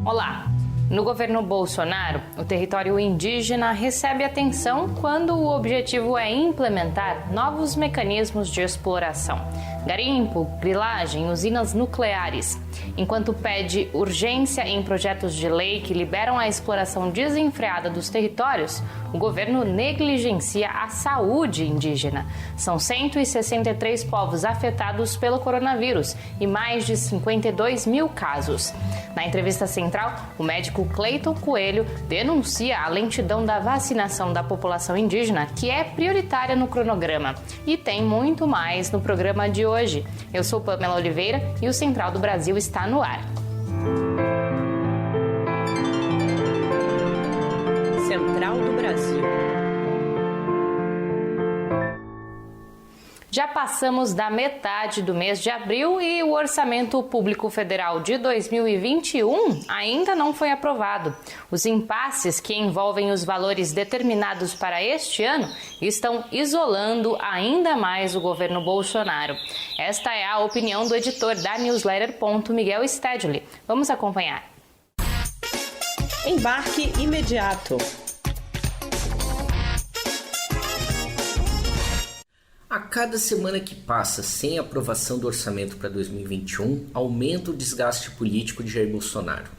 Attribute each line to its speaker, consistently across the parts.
Speaker 1: Olá! No governo Bolsonaro, o território indígena recebe atenção quando o objetivo é implementar novos mecanismos de exploração. Garimpo, grilagem, usinas nucleares. Enquanto pede urgência em projetos de lei que liberam a exploração desenfreada dos territórios, o governo negligencia a saúde indígena. São 163 povos afetados pelo coronavírus e mais de 52 mil casos. Na entrevista central, o médico Cleiton Coelho denuncia a lentidão da vacinação da população indígena, que é prioritária no cronograma. E tem muito mais no programa de hoje. Eu sou Pamela Oliveira e o Central do Brasil está no ar.
Speaker 2: Central do Brasil.
Speaker 1: Já passamos da metade do mês de abril e o Orçamento Público Federal de 2021 ainda não foi aprovado. Os impasses que envolvem os valores determinados para este ano estão isolando ainda mais o governo Bolsonaro. Esta é a opinião do editor da newsletter Miguel Stedley. Vamos acompanhar.
Speaker 2: Embarque imediato.
Speaker 3: A cada semana que passa sem aprovação do orçamento para 2021, aumenta o desgaste político de Jair Bolsonaro.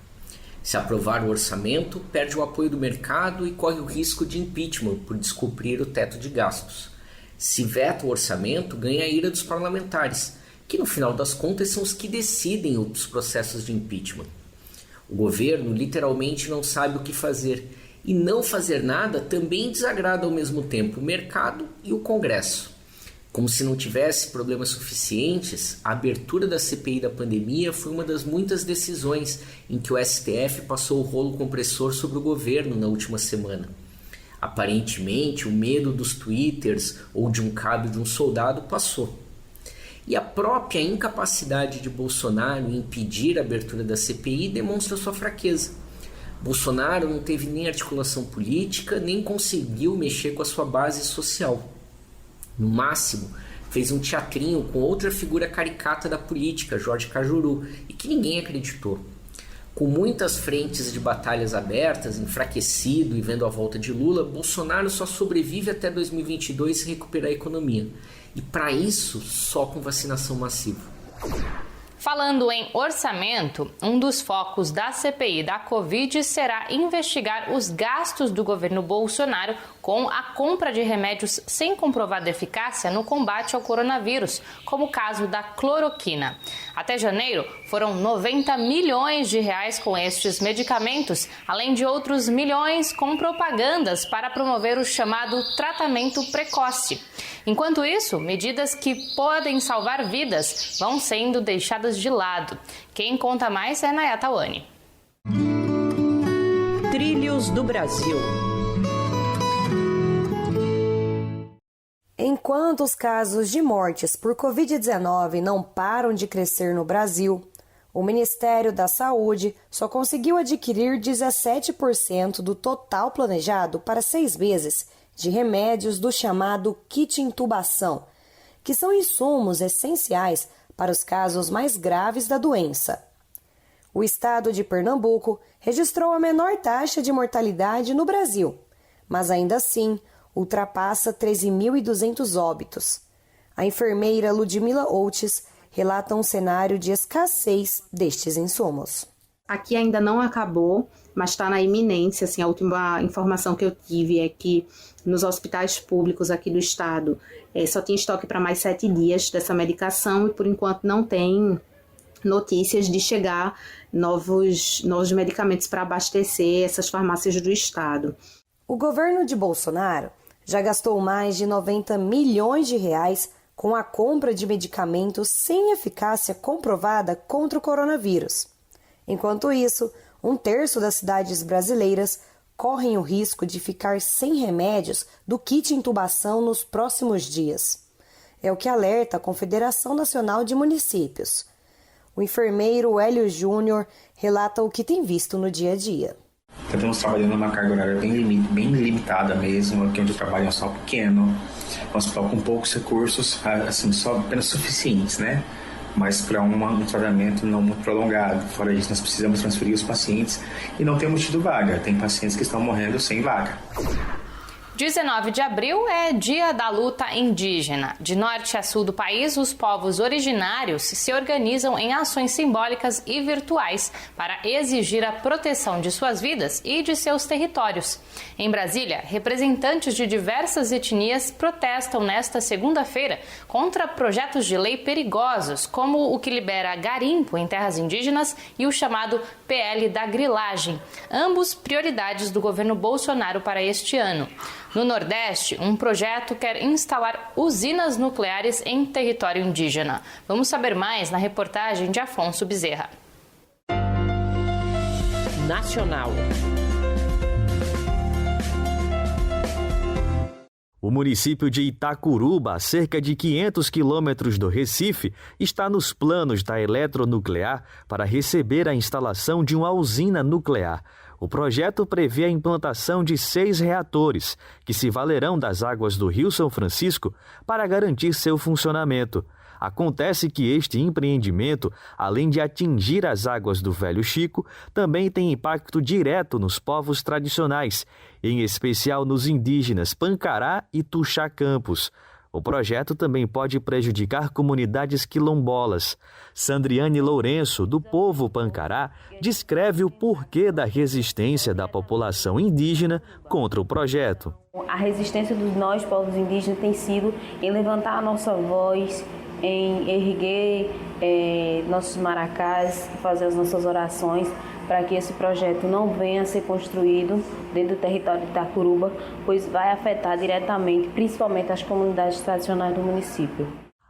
Speaker 3: Se aprovar o orçamento, perde o apoio do mercado e corre o risco de impeachment por descumprir o teto de gastos. Se veta o orçamento, ganha a ira dos parlamentares, que no final das contas são os que decidem os processos de impeachment. O governo literalmente não sabe o que fazer, e não fazer nada também desagrada ao mesmo tempo o mercado e o Congresso. Como se não tivesse problemas suficientes, a abertura da CPI da pandemia foi uma das muitas decisões em que o STF passou o rolo compressor sobre o governo na última semana. Aparentemente, o medo dos twitters ou de um cabo de um soldado passou. E a própria incapacidade de Bolsonaro em impedir a abertura da CPI demonstra sua fraqueza. Bolsonaro não teve nem articulação política, nem conseguiu mexer com a sua base social. No máximo, fez um teatrinho com outra figura caricata da política, Jorge Cajuru, e que ninguém acreditou. Com muitas frentes de batalhas abertas, enfraquecido e vendo a volta de Lula, Bolsonaro só sobrevive até 2022 se recuperar a economia. E para isso, só com vacinação massiva.
Speaker 1: Falando em orçamento, um dos focos da CPI da Covid será investigar os gastos do governo Bolsonaro com a compra de remédios sem comprovada eficácia no combate ao coronavírus, como o caso da cloroquina. Até janeiro, foram 90 milhões de reais com estes medicamentos, além de outros milhões com propagandas para promover o chamado tratamento precoce. Enquanto isso, medidas que podem salvar vidas vão sendo deixadas de lado. Quem conta mais é Nayata Wani.
Speaker 2: Trilhos do Brasil.
Speaker 4: Enquanto os casos de mortes por Covid-19 não param de crescer no Brasil, o Ministério da Saúde só conseguiu adquirir 17% do total planejado para 6 meses de remédios do chamado kit intubação, que são insumos essenciais para os casos mais graves da doença. O estado de Pernambuco registrou a menor taxa de mortalidade no Brasil, mas ainda assim ultrapassa 13.200 óbitos. A enfermeira Ludmila Outes relata um cenário de escassez destes insumos.
Speaker 5: Aqui ainda não acabou, mas está na iminência. Assim, a última informação que eu tive é que nos hospitais públicos aqui do estado só tem estoque para mais 7 dias dessa medicação e por enquanto não tem notícias de chegar novos medicamentos para abastecer essas farmácias do estado.
Speaker 4: O governo de Bolsonaro já gastou mais de 90 milhões de reais com a compra de medicamentos sem eficácia comprovada contra o coronavírus. Enquanto isso, 1/3 das cidades brasileiras correm o risco de ficar sem remédios do kit intubação nos próximos dias. É o que alerta a Confederação Nacional de Municípios. O enfermeiro Hélio Júnior relata o que tem visto no dia a dia.
Speaker 6: Estamos trabalhando numa carga horária bem limitada mesmo, aqui onde eu trabalho é um hospital pequeno, um hospital com poucos recursos, assim, só apenas suficientes, né? mas para um tratamento não muito prolongado. Fora isso, nós precisamos transferir os pacientes e não temos tido vaga. Tem pacientes que estão morrendo sem vaga.
Speaker 1: 19 de abril é Dia da Luta Indígena. De norte a sul do país, os povos originários se organizam em ações simbólicas e virtuais para exigir a proteção de suas vidas e de seus territórios. Em Brasília, representantes de diversas etnias protestam nesta segunda-feira contra projetos de lei perigosos, como o que libera garimpo em terras indígenas e o chamado PL da grilagem, ambos prioridades do governo Bolsonaro para este ano. No Nordeste, um projeto quer instalar usinas nucleares em território indígena. Vamos saber mais na reportagem de Afonso Bezerra.
Speaker 2: Nacional.
Speaker 7: O município de Itacuruba, a cerca de 500 quilômetros do Recife, está nos planos da Eletronuclear para receber a instalação de uma usina nuclear. O projeto prevê a implantação de 6 reatores, que se valerão das águas do Rio São Francisco para garantir seu funcionamento. Acontece que este empreendimento, além de atingir as águas do Velho Chico, também tem impacto direto nos povos tradicionais, em especial nos indígenas Pancará e Tuxá Campos. O projeto também pode prejudicar comunidades quilombolas. Sandriane Lourenço, do povo Pancará, descreve o porquê da resistência da população indígena contra o projeto.
Speaker 8: A resistência dos nós, povos indígenas, tem sido em levantar a nossa voz, em erguer nossos maracás, fazer as nossas orações para que esse projeto não venha a ser construído dentro do território de Itacuruba, pois vai afetar diretamente, principalmente as comunidades tradicionais do município.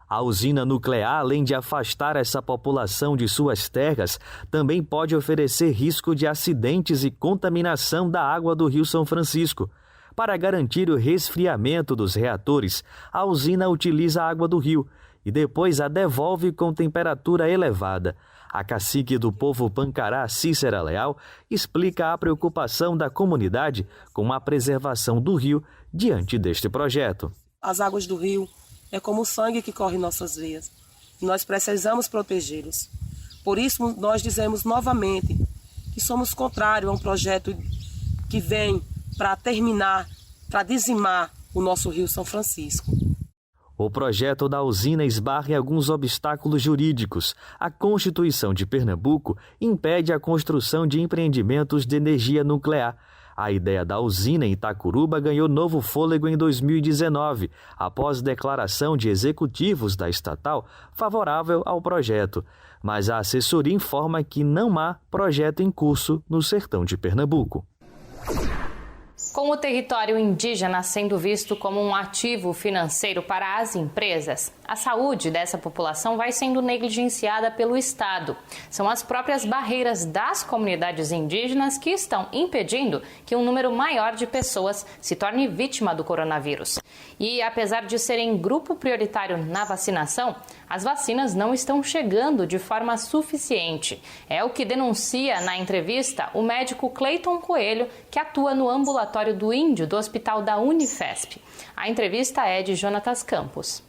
Speaker 7: A usina nuclear, além de afastar essa população de suas terras, também pode oferecer risco de acidentes e contaminação da água do Rio São Francisco. Para garantir o resfriamento dos reatores, a usina utiliza a água do rio e depois a devolve com temperatura elevada. A cacique do povo Pancará, Cícera Leal, explica a preocupação da comunidade com a preservação do rio diante deste projeto.
Speaker 9: As águas do rio é como o sangue que corre em nossas veias. Nós precisamos protegê-los. Por isso, nós dizemos novamente que somos contrários a um projeto que vem para terminar, para dizimar o nosso Rio São Francisco.
Speaker 7: O projeto da usina esbarra em alguns obstáculos jurídicos. A Constituição de Pernambuco impede a construção de empreendimentos de energia nuclear. A ideia da usina em Itacuruba ganhou novo fôlego em 2019, após declaração de executivos da estatal favorável ao projeto. Mas a assessoria informa que não há projeto em curso no sertão de Pernambuco.
Speaker 1: Com o território indígena sendo visto como um ativo financeiro para as empresas, a saúde dessa população vai sendo negligenciada pelo Estado. São as próprias barreiras das comunidades indígenas que estão impedindo que um número maior de pessoas se torne vítima do coronavírus. E apesar de serem grupo prioritário na vacinação, as vacinas não estão chegando de forma suficiente. É o que denuncia na entrevista o médico Cleiton Coelho, que atua no ambulatório do Índio do Hospital da Unifesp. A entrevista é de Jonatas Campos.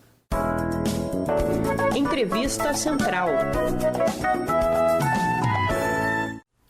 Speaker 2: Entrevista Central.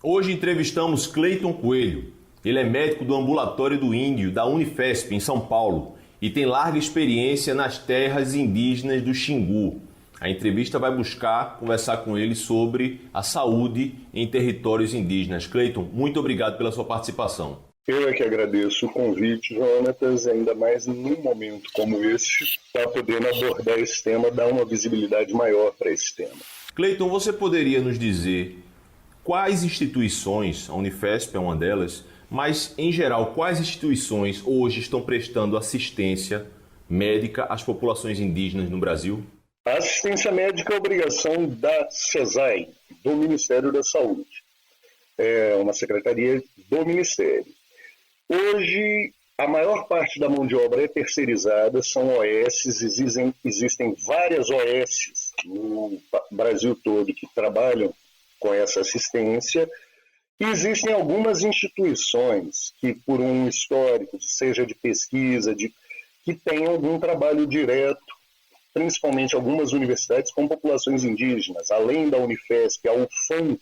Speaker 10: Hoje entrevistamos Cleiton Coelho. Ele é médico do ambulatório do Índio da Unifesp, em São Paulo, e tem larga experiência nas terras indígenas do Xingu. A entrevista vai buscar conversar com ele sobre a saúde em territórios indígenas. Cleiton, muito obrigado pela sua participação.
Speaker 11: Eu é que agradeço o convite, Jonatas, ainda mais num momento como esse, para poder abordar esse tema, dar uma visibilidade maior para esse tema.
Speaker 10: Cleiton, você poderia nos dizer quais instituições, a Unifesp é uma delas, mas em geral, quais instituições hoje estão prestando assistência médica às populações indígenas no Brasil?
Speaker 11: A assistência médica é obrigação da CESAI, do Ministério da Saúde. É uma secretaria do Ministério. Hoje, a maior parte da mão de obra é terceirizada, são OS, existem várias OS no Brasil todo que trabalham com essa assistência, e existem algumas instituições que, por um histórico, seja de pesquisa, que têm algum trabalho direto principalmente algumas universidades com populações indígenas, além da Unifesp, a UFAM,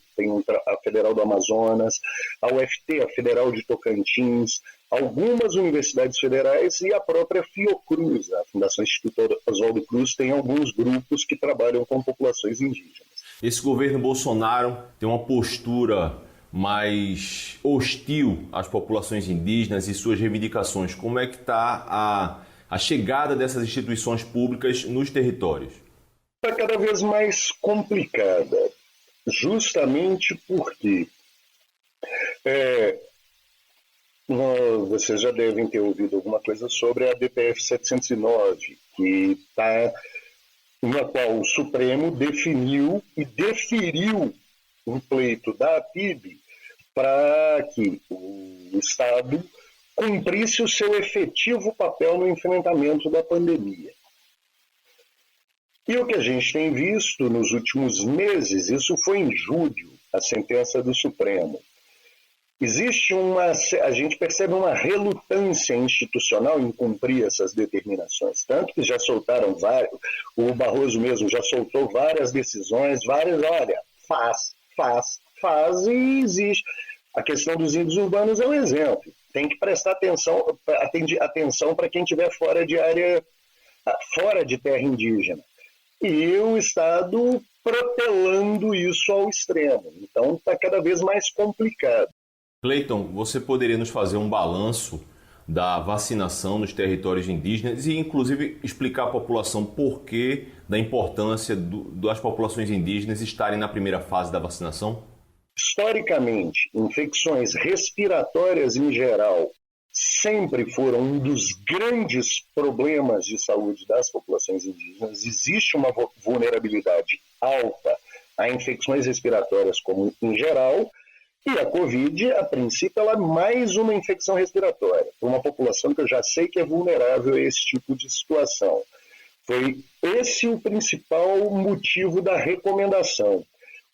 Speaker 11: a Federal do Amazonas, a UFT, a Federal de Tocantins, algumas universidades federais e a própria Fiocruz, a Fundação Instituto Oswaldo Cruz, tem alguns grupos que trabalham com populações indígenas.
Speaker 10: Esse governo Bolsonaro tem uma postura mais hostil às populações indígenas e suas reivindicações. Como é que está a chegada dessas instituições públicas nos territórios?
Speaker 11: Está cada vez mais complicada, justamente porque vocês já devem ter ouvido alguma coisa sobre a DPF 709, que está na qual o Supremo definiu e deferiu um pleito da APIB para que o Estado cumprisse o seu efetivo papel no enfrentamento da pandemia. E o que a gente tem visto nos últimos meses, isso foi em julho, a sentença do Supremo, a gente percebe uma relutância institucional em cumprir essas determinações, tanto que já soltaram o Barroso mesmo já soltou várias decisões, olha, faz e existe. A questão dos índios urbanos é um exemplo. Tem que prestar atenção para quem estiver fora de terra indígena. E o Estado protelando isso ao extremo. Então está cada vez mais complicado.
Speaker 10: Cleiton, você poderia nos fazer um balanço da vacinação nos territórios indígenas e, inclusive, explicar à população por que da importância das populações indígenas estarem na primeira fase da vacinação?
Speaker 11: Historicamente, infecções respiratórias em geral sempre foram um dos grandes problemas de saúde das populações indígenas. Existe uma vulnerabilidade alta a infecções respiratórias como em geral, e a Covid, a princípio, ela é mais uma infecção respiratória, para uma população que eu já sei que é vulnerável a esse tipo de situação. Foi esse o principal motivo da recomendação.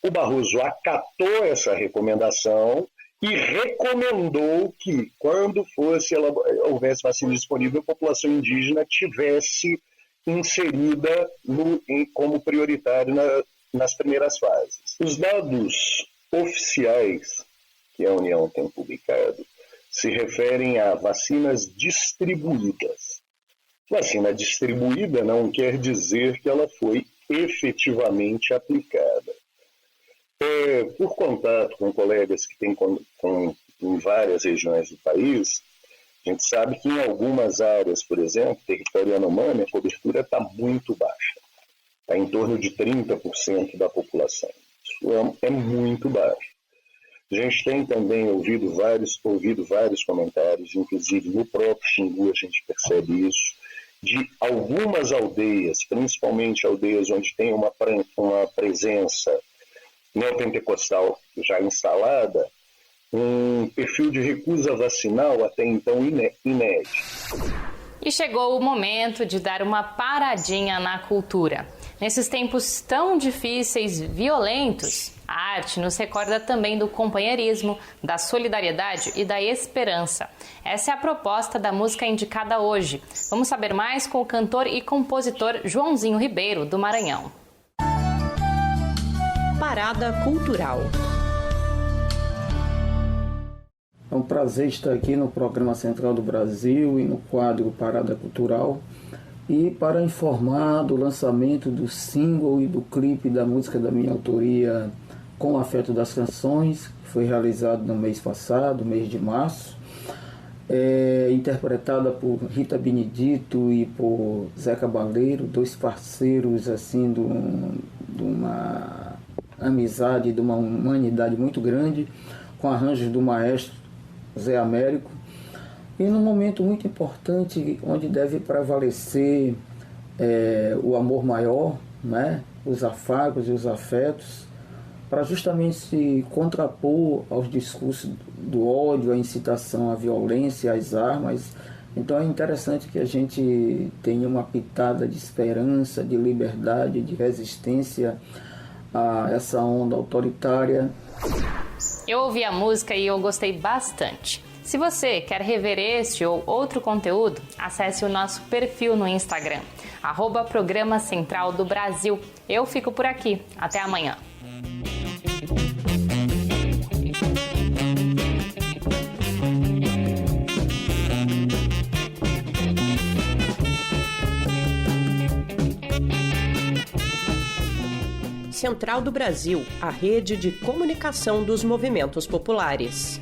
Speaker 11: O Barroso acatou essa recomendação e recomendou que, quando houvesse vacina disponível, a população indígena tivesse inserida como prioritário nas primeiras fases. Os dados oficiais que a União tem publicado se referem a vacinas distribuídas. Vacina distribuída não quer dizer que ela foi efetivamente aplicada. Por contato com colegas que têm em várias regiões do país, a gente sabe que em algumas áreas, por exemplo, território Yanomami, a cobertura está muito baixa. Está em torno de 30% da população. Isso é muito baixo. A gente tem também ouvido vários comentários, inclusive no próprio Xingu a gente percebe isso, de algumas aldeias, principalmente aldeias onde tem uma presença neopentecostal já instalada, um perfil de recusa vacinal até então inédito.
Speaker 1: E chegou o momento de dar uma paradinha na cultura. Nesses tempos tão difíceis, violentos, a arte nos recorda também do companheirismo, da solidariedade e da esperança. Essa é a proposta da música indicada hoje. Vamos saber mais com o cantor e compositor Joãozinho Ribeiro, do Maranhão.
Speaker 2: Parada Cultural.
Speaker 12: É um prazer estar aqui no Programa Central do Brasil e no quadro Parada Cultural e para informar do lançamento do single e do clipe da música da minha autoria Com o Afeto das Canções, que foi realizado no mês passado, mês de março, interpretada por Rita Benedito e por Zeca Baleiro, dois parceiros assim de uma amizade, de uma humanidade muito grande, com arranjos do maestro Zé Américo, e num momento muito importante onde deve prevalecer o amor maior, né? Os afagos e os afetos, para justamente se contrapor aos discursos do ódio, à incitação à violência, às armas. Então é interessante que a gente tenha uma pitada de esperança, de liberdade, de resistência a essa onda autoritária.
Speaker 1: Eu ouvi a música e eu gostei bastante. Se você quer rever este ou outro conteúdo, acesse o nosso perfil no Instagram, @Programa Central do Brasil. Eu fico por aqui. Até amanhã.
Speaker 2: Central do Brasil, a rede de comunicação dos movimentos populares.